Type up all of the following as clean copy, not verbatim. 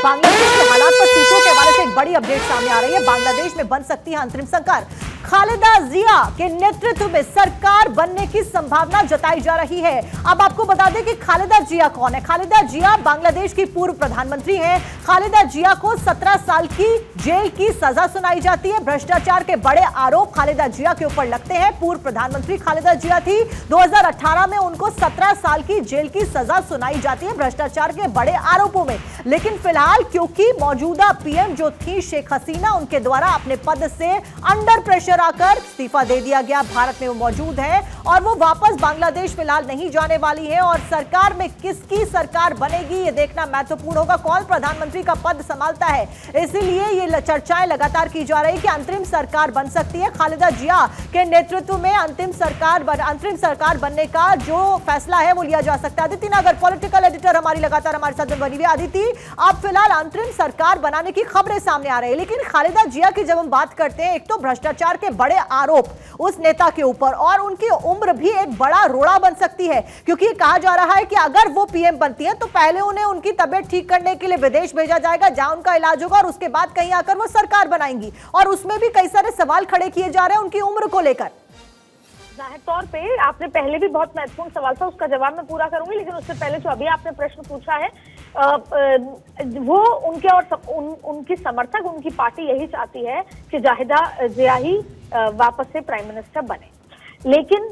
बांग्लादेश के हालात पर सूत्रों के हवाले से एक बड़ी अपडेट सामने आ रही है। बांग्लादेश में बन सकती है अंतरिम सरकार। खालिदा जिया के नेतृत्व में सरकार बनने की संभावना जताई जा रही है। अब आपको बता दें कि खालिदा जिया कौन है। खालिदा जिया बांग्लादेश की पूर्व प्रधानमंत्री हैं। खालिदा जिया को 17 साल की जेल की सजा सुनाई जाती है। भ्रष्टाचार के बड़े आरोप खालिदा जिया के ऊपर लगते हैं। पूर्व प्रधानमंत्री खालिदा जिया थी। 2018 में उनको 17 साल की जेल की सजा सुनाई जाती है भ्रष्टाचार के बड़े आरोपों में। लेकिन फिलहाल क्योंकि मौजूदा पीएम जो थी शेख हसीना, उनके द्वारा अपने पद से अंडर प्रेशर आकर इस्तीफा दे दिया गया। भारत में वो मौजूद है और वो वापस बांग्लादेश फिलहाल नहीं जाने वाली है। और सरकार में किसकी सरकार बनेगी ये देखना महत्वपूर्ण होगा। कौन प्रधानमंत्री का पद संभालता है, इसीलिए ये चर्चाएं लगातार की जा रही कि अंतरिम सरकार बन सकती है। खालिदा जिया के नेतृत्व में अंतरिम सरकार बनने का जो फैसला है वो लिया जा सकता है। अदिति नगर पॉलिटिकल एडिटर हमारी लगातार हमारे साथ बनी हुई। अदिति, अब फिलहाल अंतरिम सरकार बनाने की खबरें सामने आ रही है, लेकिन खालिदा जिया की जब हम बात करते हैं, एक तो भ्रष्टाचार के बड़े आरोप उस नेता के ऊपर और उनकी उम्र भी एक बड़ा रोड़ा बन सकती है, क्योंकि ये कहा जा रहा है कि अगर वो पीएम बनती है तो पहले उन्हें उनकी तबीयत ठीक करने के लिए विदेश भेजा जाएगा, जहां उनका इलाज होगा, और उसके बाद कहीं आकर वो सरकार बनाएंगी। और उसमें भी कई सारे सवाल खड़े किए जा रहे हैं उनकी उम्र को लेकर। जाहिर तौर पे आपने पहले भी बहुत महत्वपूर्ण सवाल था, उसका जवाब मैं पूरा करूंगी, लेकिन उससे पहले जो अभी आपने प्रश्न पूछा है वो उनके और उनकी समर्थक, उनकी पार्टी यही चाहती है कि खालिदा जिया ही वापस से प्राइम मिनिस्टर बने। लेकिन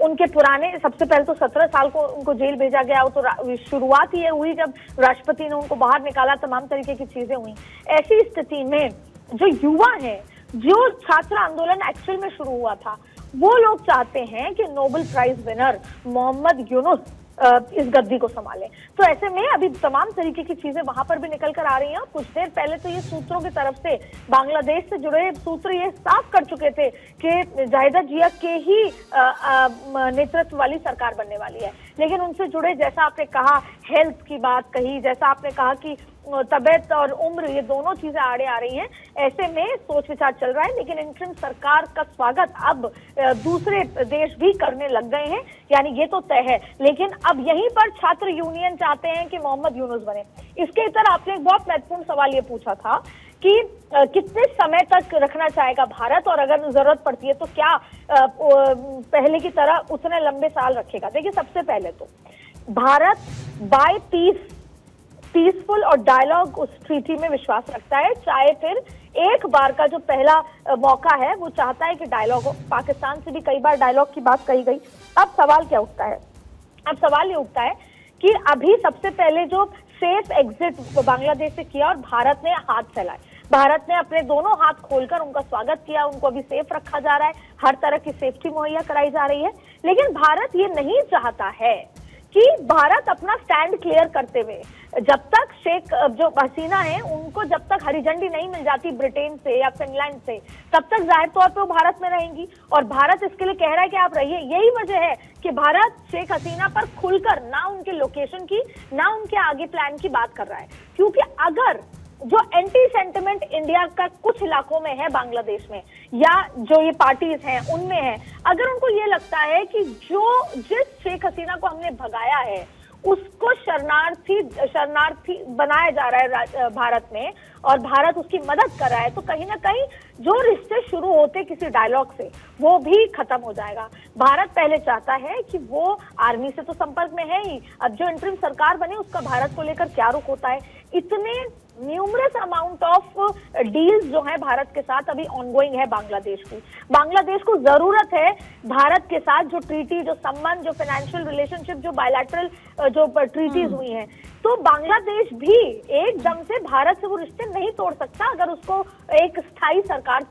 उनके पुराने, सबसे पहले तो 17 साल को उनको जेल भेजा गया। तो शुरुआत ये हुई जब राष्ट्रपति ने उनको बाहर निकाला, तमाम तरीके की चीजें हुई। ऐसी स्थिति में जो युवा हैं, जो छात्र आंदोलन एक्चुअल में शुरू हुआ था, वो लोग चाहते हैं कि Nobel prize winner Muhammad Yunus इस गद्दी को संभाले। तो ऐसे में अभी तमाम तरीके की चीजें वहां पर भी निकल कर आ रही हैं। कुछ देर पहले तो ये सूत्रों की तरफ से, बांग्लादेश से जुड़े सूत्र ये साफ कर चुके थे कि खालिदा जिया के ही नेतृत्व वाली सरकार बनने वाली है। लेकिन उनसे जुड़े, जैसा आपने कहा, हेल्थ की बात कही, जैसा आपने कहा कि तबीयत और उम्र, ये दोनों चीजें आड़े आ रही हैं। ऐसे में सोच विचार चल रहा है, लेकिन इंटरिम सरकार का स्वागत अब दूसरे देश भी करने लग गए हैं, यानी ये तो तय है। लेकिन अब यहीं पर छात्र यूनियन चाहते हैं कि मोहम्मद यूनुस बने। इसके इतर आपने एक बहुत महत्वपूर्ण सवाल ये पूछा था कि कितने समय तक रखना चाहेगा भारत, और अगर जरूरत पड़ती है तो क्या पहले की तरह उतने लंबे साल रखेगा। देखिए, सबसे पहले तो भारत बाय पीसफुल और डायलॉग उस ट्रीटी में विश्वास रखता है, चाहे फिर एक बार का जो पहला मौका है वो चाहता है कि डायलॉग हो। पाकिस्तान से भी कई बार डायलॉग की बात कही गई। अब सवाल क्या उठता है? अब सवाल ये उठता है कि अभी सबसे पहले जो सेफ एग्जिट बांग्लादेश से किया और भारत ने हाथ फैलाए, भारत ने अपने दोनों हाथ खोलकर उनका स्वागत किया, उनको अभी सेफ रखा जा रहा है, हर तरह की सेफ्टी मुहैया कराई जा रही है। लेकिन भारत ये नहीं चाहता है कि भारत अपना स्टैंड क्लियर करते हुए, जब तक शेख जो हसीना है उनको जब तक हरी झंडी नहीं मिल जाती ब्रिटेन से या फिनलैंड से, तब तक जाहिर तौर पे वो भारत में रहेंगी। और भारत इसके लिए कह रहा है कि आप रहिए। यही वजह है कि भारत शेख हसीना पर खुलकर ना उनके लोकेशन की, ना उनके आगे प्लान की बात कर रहा है। क्योंकि अगर जो एंटी सेंटिमेंट इंडिया का कुछ इलाकों में है, बांग्लादेश में, या जो ये पार्टीज हैं उनमें है, अगर उनको ये लगता है कि जिस शेख हसीना को हमने भगाया है उसको शरणार्थी बनाया जा रहा है भारत में, और भारत उसकी मदद कर रहा है, तो कहीं ना कहीं जो रिश्ते शुरू होते किसी डायलॉग से, वो भी खत्म हो जाएगा। भारत पहले चाहता है कि वो आर्मी से तो संपर्क में है ही, अब जो इंटरिम सरकार बने उसका भारत को लेकर क्या रुख होता है। इतने न्यूमरस अमाउंट ऑफ डील्स जो है भारत के साथ अभी ऑनगोइंग है बांग्लादेश की। बांग्लादेश को जरूरत है भारत के साथ जो ट्रीटी, जो संबंध, जो फाइनेंशियल रिलेशनशिप, जो बायलैटरल जो ट्रीटीज हुई हैं, तो बांग्लादेश भी एकदम से भारत से वो रिश्ते नहीं तोड़ सकता अगर उसको एक स्थायी सरकार।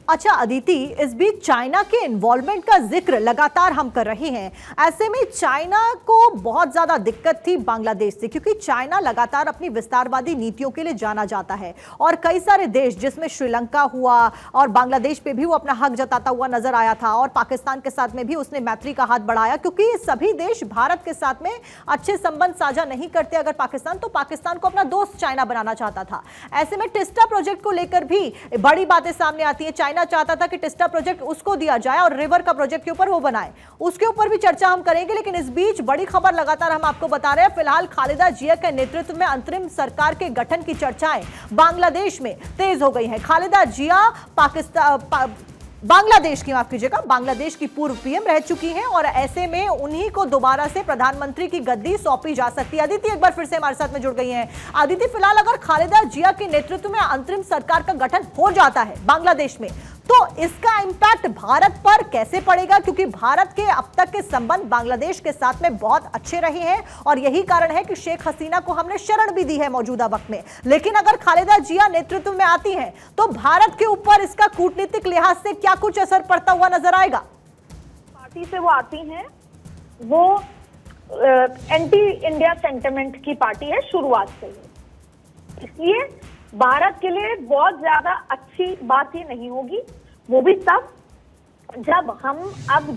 अच्छा अदिति, इस बीच चाइना के इन्वॉल्वमेंट का जिक्र लगातार हम कर रहे हैं। ऐसे में चाइना को बहुत ज्यादा दिक्कत थी बांग्लादेश से, क्योंकि चाइना लगातार अपनी विस्तारवादी नीतियों के लिए जाना जाता है और कई सारे देश, जिसमें श्रीलंका हुआ और बांग्लादेश पे भी वो अपना हक जताता हुआ नजर आया था, और पाकिस्तान के साथ में भी उसने मैत्री का हाथ बढ़ाया, क्योंकि ये सभी देश भारत के साथ में अच्छे संबंध साझा नहीं करते। अगर पाकिस्तान, तो पाकिस्तान को अपना दोस्त चाइना बनाना चाहता था। ऐसे में टिस्टा प्रोजेक्ट को लेकर भी बड़ी बातें सामने आती है। चाइना कहना चाहता था कि टिस्टा प्रोजेक्ट उसको दिया जाए और रिवर का प्रोजेक्ट के ऊपर वो बनाए, उसके ऊपर भी चर्चा हम करेंगे। लेकिन इस बीच बड़ी खबर लगातार हम आपको बता रहे हैं, फिलहाल खालिदा जिया के नेतृत्व में अंतरिम सरकार के गठन की चर्चाएं बांग्लादेश में तेज हो गई हैं। खालिदा जिया बांग्लादेश की, माफ कीजिएगा, बांग्लादेश की पूर्व पीएम रह चुकी हैं और ऐसे में उन्हीं को दोबारा से प्रधानमंत्री की गद्दी सौंपी जा सकती है। अदिति एक बार फिर से हमारे साथ में जुड़ गई हैं। अदिति, फिलहाल अगर खालिदा जिया के नेतृत्व में अंतरिम सरकार का गठन हो जाता है बांग्लादेश में, तो इसका इंपैक्ट भारत पर कैसे पड़ेगा? क्योंकि भारत के अब तक के संबंध बांग्लादेश के साथ में बहुत अच्छे रहे हैं और यही कारण है कि शेख हसीना को हमने शरण भी दी है मौजूदा वक्त में। लेकिन अगर खालिदा जिया नेतृत्व में आती हैं, तो भारत के ऊपर इसका कूटनीतिक लिहाज से क्या कुछ असर पड़ता हुआ नजर आएगा? पार्टी से वो आती हैं, वो एंटी इंडिया सेंटिमेंट की पार्टी है शुरुआत से ही, इसलिए भारत के लिए बहुत ज्यादा अच्छी बात ये नहीं होगी। वो भी तब जब हम अब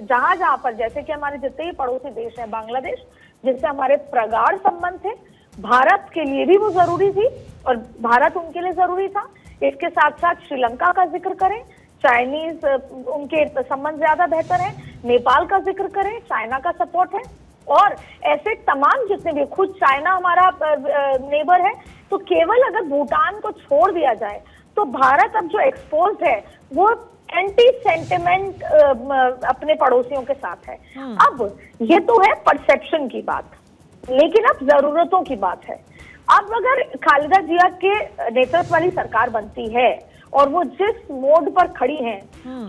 जहां पर, जैसे कि हमारे जितने ही पड़ोसी देश हैं, बांग्लादेश जिससे हमारे प्रगाढ़ संबंध थे, भारत के लिए भी वो जरूरी थी और भारत उनके लिए जरूरी था। इसके साथ साथ श्रीलंका का जिक्र करें, चाइनीज उनके संबंध ज्यादा बेहतर है, नेपाल का जिक्र करें, चाइना का सपोर्ट है और ऐसे तमाम जितने भी, खुद चाइना हमारा नेबर है। तो केवल अगर भूटान को छोड़ दिया जाए तो भारत अब जो एक्सपोज्ड है वो एंटी सेंटिमेंट अपने पड़ोसियों के साथ है। अब ये तो है परसेप्शन की बात, लेकिन अब जरूरतों की बात है। अब अगर खालिदा जिया के नेतृत्व वाली सरकार बनती है और वो जिस मोड पर खड़ी हैं,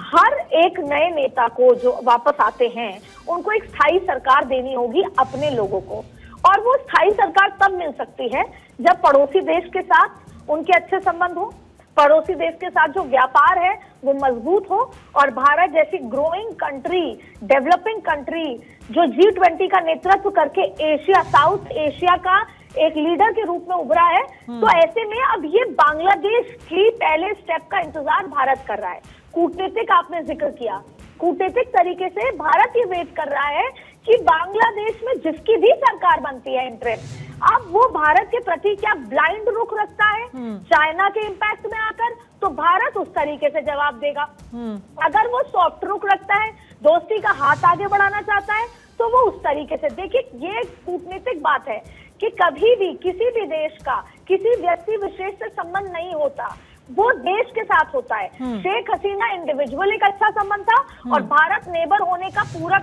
हर एक नए नेता को जो वापस आते हैं उनको एक स्थायी सरकार देनी होगी अपने लोगों को, और वो स्थायी सरकार तब मिल सकती है जब पड़ोसी देश के साथ उनके अच्छे संबंध हो, पड़ोसी देश के साथ जो व्यापार है वो मजबूत हो और भारत जैसी ग्रोइंग कंट्री, डेवलपिंग कंट्री जो G20 का नेतृत्व करके एशिया, साउथ एशिया का एक लीडर के रूप में उभरा है। तो ऐसे में अब ये बांग्लादेश की पहले स्टेप का इंतजार भारत कर रहा है। कूटनीतिक आपने जिक्र किया, कूटनीतिक तरीके से भारत ये वेट कर रहा है कि बांग्लादेश में जिसकी भी सरकार बनती है इंटरेस्ट, अब वो भारत के प्रति क्या ब्लाइंड रुख रखता है चाइना के इंपैक्ट में आकर, तो भारत उस तरीके से जवाब देगा। अगर वो सॉफ्ट रुख रखता है, दोस्ती का हाथ आगे बढ़ाना चाहता है, तो वो उस तरीके से। देखिए, ये कूटनीतिक बात है कि कभी भी किसी भी देश का किसी व्यक्ति विशेष से संबंध नहीं होता, वो देश के साथ होता है। शेख हसीना इंडिविजुअल एक अच्छा संबंध था और भारत नेबर होने का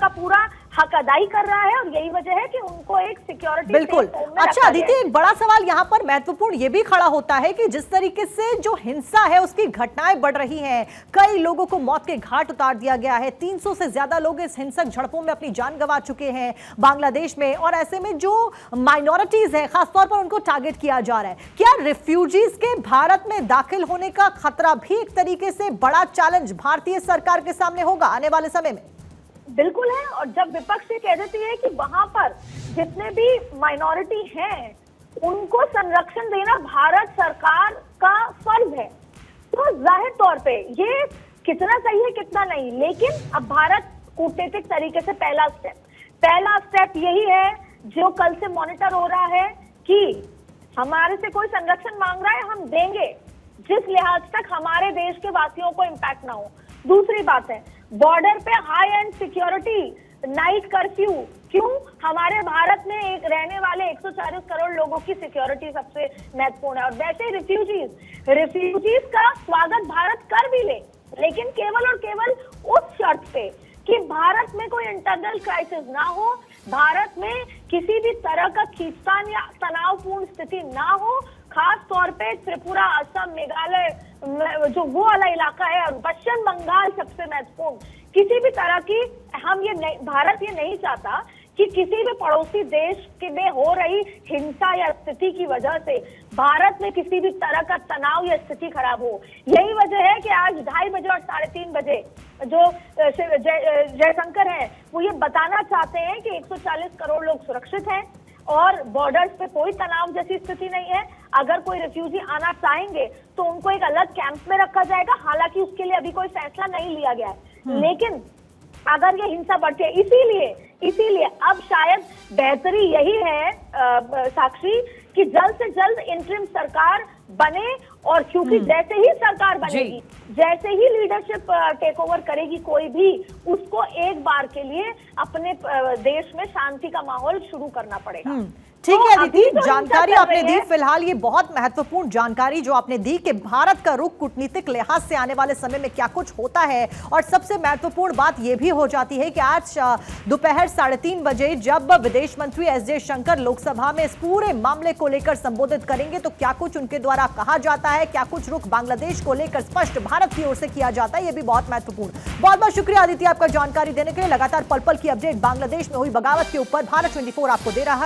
पूरा हक अदाई कर रहा है और यही वजह है कि उनको एक सिक्योरिटी। बिल्कुल। अच्छा अदिति, एक बड़ा सवाल यहाँ पर महत्वपूर्ण ये भी खड़ा होता है कि जिस तरीके से जो हिंसा है उसकी घटनाएं बढ़ रही हैं, कई लोगों को मौत के घाट उतार दिया गया है, 300 से ज्यादा लोग इस हिंसक झड़पों में अपनी जान गंवा चुके हैं बांग्लादेश में, और ऐसे में जो माइनॉरिटीज है खासतौर पर उनको टारगेट किया जा रहा है। क्या रिफ्यूजीज के भारत में दाखिल होने का खतरा भी एक तरीके से बड़ा चैलेंज भारतीय सरकार के सामने होगा आने वाले समय में? बिल्कुल है। और जब विपक्ष ये कह देती है कि वहां पर जितने भी माइनॉरिटी हैं उनको संरक्षण देना भारत सरकार का फर्ज है, तो जाहिर तौर पे ये कितना सही है कितना नहीं, लेकिन अब भारत कूटनीतिक तरीके से पहला स्टेप यही है जो कल से मॉनिटर हो रहा है कि हमारे से कोई संरक्षण मांग रहा है, हम देंगे जिस लिहाज तक हमारे देश के वासियों को इम्पैक्ट ना हो। दूसरी बात है, बॉर्डर पे high and security, night curfew. क्यों? हमारे भारत में एक रहने वाले 140 करोड़ लोगों की सिक्योरिटी सबसे महत्वपूर्ण है। और वैसे रिफ्यूजीज का स्वागत भारत कर भी ले, लेकिन केवल और केवल उस शर्त पे कि भारत में कोई इंटरनल क्राइसिस ना हो, भारत में किसी भी तरह का खींचतान या तनावपूर्ण स्थिति ना हो, खास तौर पे त्रिपुरा, असम, मेघालय जो वो वाला इलाका है और पश्चिम बंगाल सबसे महत्वपूर्ण, किसी भी तरह की भारत ये नहीं चाहता कि किसी भी पड़ोसी देश में हो रही हिंसा या स्थिति की वजह से भारत में किसी भी तरह का तनाव या स्थिति खराब हो। यही वजह है कि आज 2:30 बजे और 3:30 बजे जो जयशंकर है वो ये बताना चाहते हैं कि 140 करोड़ लोग सुरक्षित हैं और बॉर्डर्स पे कोई तनाव जैसी स्थिति नहीं है। अगर कोई रिफ्यूजी आना चाहेंगे तो उनको एक अलग कैंप में रखा जाएगा, हालांकि उसके लिए अभी कोई फैसला नहीं लिया गया है। लेकिन अगर ये हिंसा बढ़ती है, इसीलिए इसीलिए अब शायद बेहतरी यही है साक्षी कि जल्द से जल्द इंटरिम सरकार बने, और क्योंकि जैसे ही सरकार बनेगी, जैसे ही लीडरशिप टेक ओवर करेगी कोई भी, उसको एक बार के लिए अपने देश में शांति का माहौल शुरू करना पड़ेगा। ठीक तो है अभी अदिति, जो जानकारी हिंसा चल आपने रही दी। है, फिलहाल ये बहुत महत्वपूर्ण जानकारी जो आपने दी कि भारत का रुख कूटनीतिक लिहाज से आने वाले समय में क्या कुछ होता है। और सबसे महत्वपूर्ण बात यह भी हो जाती है कि आज दोपहर 3:30 बजे जब विदेश मंत्री एस जयशंकर लोकसभा में इस पूरे मामले को लेकर संबोधित करेंगे तो क्या कुछ उनके द्वारा कहा जाता है, क्या कुछ रुख बांग्लादेश को लेकर स्पष्ट भारत की ओर से किया जाता है, यह भी बहुत महत्वपूर्ण। बहुत बहुत शुक्रिया आदित्य आपका जानकारी देने के लिए। लगातार पल पल की अपडेट बांग्लादेश में हुई बगावत के ऊपर भारत 24 आपको दे रहा है।